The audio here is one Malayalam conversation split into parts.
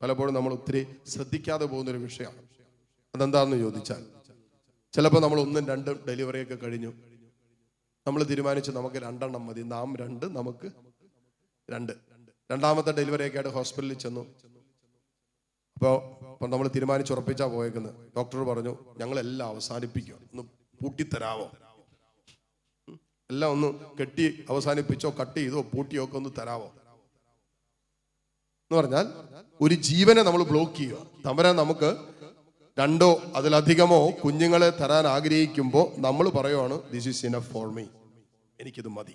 പലപ്പോഴും നമ്മൾ ഒത്തിരി ശ്രദ്ധിക്കാതെ പോകുന്നൊരു വിഷയമാണ്. അതെന്താണെന്ന് ചോദിച്ചാൽ, ചിലപ്പോൾ നമ്മൾ 1, 2 ഡെലിവറിയൊക്കെ കഴിഞ്ഞു, നമ്മൾ തീരുമാനിച്ചു നമുക്ക് 2 മതി, നാം 2 നമുക്ക് 2. രണ്ടാമത്തെ ഡെലിവറിയൊക്കെ ആയിട്ട് ഹോസ്പിറ്റലിൽ ചെന്നു. അപ്പോൾ നമ്മൾ തീരുമാനിച്ചുറപ്പിച്ചാ പോയേക്കുന്നത്. ഡോക്ടർ പറഞ്ഞു ഞങ്ങളെല്ലാം അവസാനിപ്പിക്കുക, ഒന്ന് പൂട്ടിത്തരാവോ, എല്ലാം ഒന്ന് കെട്ടി അവസാനിപ്പിച്ചോ, കട്ട് ചെയ്തോ പൂട്ടിയോ ഒക്കെ ഒന്ന് തരാവോ എന്ന് പറഞ്ഞാൽ ഒരു ജീവനെ നമ്മൾ ബ്ലോക്ക് ചെയ്യുക. തമ്പുരാൻ നമുക്ക് 2 അതിലധികമോ കുഞ്ഞുങ്ങളെ തരാൻ ആഗ്രഹിക്കുമ്പോൾ നമ്മൾ പറയുവാണ് this is enough for me, എനിക്കിത് മതി.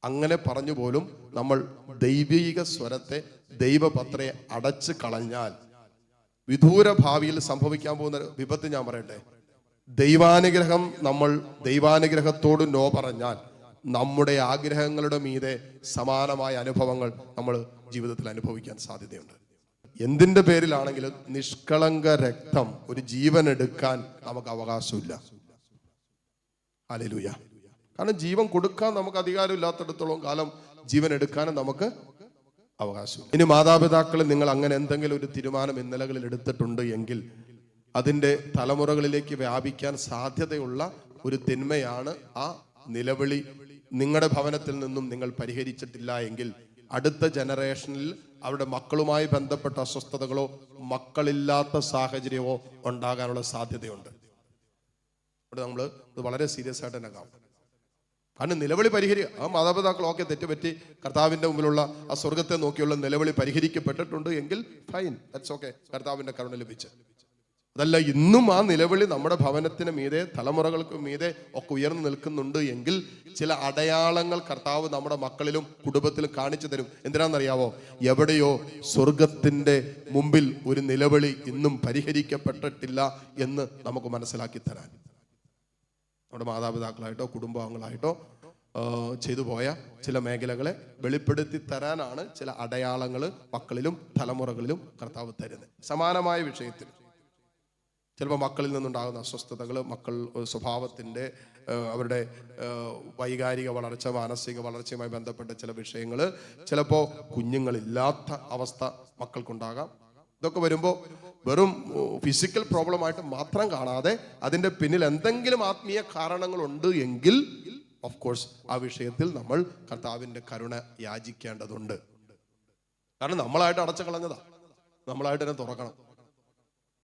അങ്ങനെ പറഞ്ഞു പോലും നമ്മൾ ദൈവിക സ്വരത്തെ, ദൈവപത്രയെ അടച്ചു കളഞ്ഞാൽ വിദൂര ഭാവിയിൽ സംഭവിക്കാൻ പോകുന്ന വിപത്ത് ഞാൻ പറയട്ടെ. ദൈവാനുഗ്രഹം, നമ്മൾ ദൈവാനുഗ്രഹത്തോട് നോ പറഞ്ഞാൽ നമ്മുടെ ആഗ്രഹങ്ങളുടെ മീതെ സമാനമായ അനുഭവങ്ങൾ നമ്മൾ ജീവിതത്തിൽ അനുഭവിക്കാൻ സാധ്യതയുണ്ട്. എന്തിന്റെ പേരിലാണെങ്കിലും നിഷ്കളങ്ക രക്തം, ഒരു ജീവൻ എടുക്കാൻ നമുക്ക് അവകാശമില്ല. ഹല്ലേലൂയ. കാരണം ജീവൻ കൊടുക്കാൻ നമുക്ക് അധികാരം ഇല്ലാത്തിടത്തോളം കാലം ജീവൻ എടുക്കാനും നമുക്ക് അവകാശമില്ല. ഇനി മാതാപിതാക്കൾ നിങ്ങൾ അങ്ങനെ എന്തെങ്കിലും ഒരു തീരുമാനം ഇന്നലകളിൽ എടുത്തിട്ടുണ്ട് എങ്കിൽ അതിൻ്റെ തലമുറകളിലേക്ക് വ്യാപിക്കാൻ സാധ്യതയുള്ള ഒരു തിന്മയാണ് ആ നിലവിളി. നിങ്ങളുടെ ഭവനത്തിൽ നിന്നും നിങ്ങൾ പരിഹരിച്ചിട്ടില്ല എങ്കിൽ അടുത്ത ജനറേഷനിൽ അവരുടെ മക്കളുമായി ബന്ധപ്പെട്ട അസ്വസ്ഥതകളോ മക്കളില്ലാത്ത സാഹചര്യമോ ഉണ്ടാകാനുള്ള സാധ്യതയുണ്ട്. ഇവിടെ നമ്മൾ ഇത് വളരെ സീരിയസ് ആയിട്ട് തന്നെ കാണും. കാരണം നിലവിളി ആ മാതാപിതാക്കൾ ഓക്കെ തെറ്റുപറ്റി കർത്താവിന്റെ മുമ്പിലുള്ള ആ സ്വർഗത്തെ നോക്കിയുള്ള നിലവിളി പരിഹരിക്കപ്പെട്ടിട്ടുണ്ട് എങ്കിൽ ഫൈൻ, ദാറ്റ്സ് ഓക്കെ, കർത്താവിന്റെ കരുണ ലഭിച്ച്. അതല്ല, ഇന്നും ആ നിലവിളി നമ്മുടെ ഭവനത്തിന് മീതെ, തലമുറകൾക്ക് മീതെ ഒക്കെ ഉയർന്നു നിൽക്കുന്നുണ്ട് എങ്കിൽ ചില അടയാളങ്ങൾ കർത്താവ് നമ്മുടെ മക്കളിലും കുടുംബത്തിലും കാണിച്ചു തരും. എന്തിനാണെന്നറിയാവോ? എവിടെയോ സ്വർഗത്തിന്റെ മുമ്പിൽ ഒരു നിലവിളി ഇന്നും പരിഹരിക്കപ്പെട്ടിട്ടില്ല എന്ന് നമുക്ക് മനസ്സിലാക്കി തരാൻ. നമ്മുടെ മാതാപിതാക്കളായിട്ടോ കുടുംബാംഗങ്ങളായിട്ടോ ചെയ്തു പോയ ചില മേഖലകളെ വെളിപ്പെടുത്തി തരാനാണ് ചില അടയാളങ്ങൾ മക്കളിലും തലമുറകളിലും കർത്താവ് തരുന്നത്. സമാനമായ വിഷയത്തിൽ ചിലപ്പോൾ മക്കളിൽ നിന്നുണ്ടാകുന്ന അസ്വസ്ഥതകൾ, മക്കൾ സ്വഭാവത്തിൻ്റെ, അവരുടെ വൈകാരിക വളർച്ച, മാനസിക വളർച്ചയുമായി ബന്ധപ്പെട്ട ചില വിഷയങ്ങൾ, ചിലപ്പോൾ കുഞ്ഞുങ്ങളില്ലാത്ത അവസ്ഥ മക്കൾക്കുണ്ടാകാം. ഇതൊക്കെ വരുമ്പോൾ വെറും ഫിസിക്കൽ പ്രോബ്ലമായിട്ട് മാത്രം കാണാതെ അതിൻ്റെ പിന്നിൽ എന്തെങ്കിലും ആത്മീയ കാരണങ്ങളുണ്ട് എങ്കിൽ ഓഫ് കോഴ്സ് ആ വിഷയത്തിൽ നമ്മൾ കർത്താവിൻ്റെ കരുണ യാചിക്കേണ്ടതുണ്ട്. കാരണം നമ്മളായിട്ട് അടച്ചു കളഞ്ഞതാ, നമ്മളായിട്ട് തന്നെ തുറക്കണം.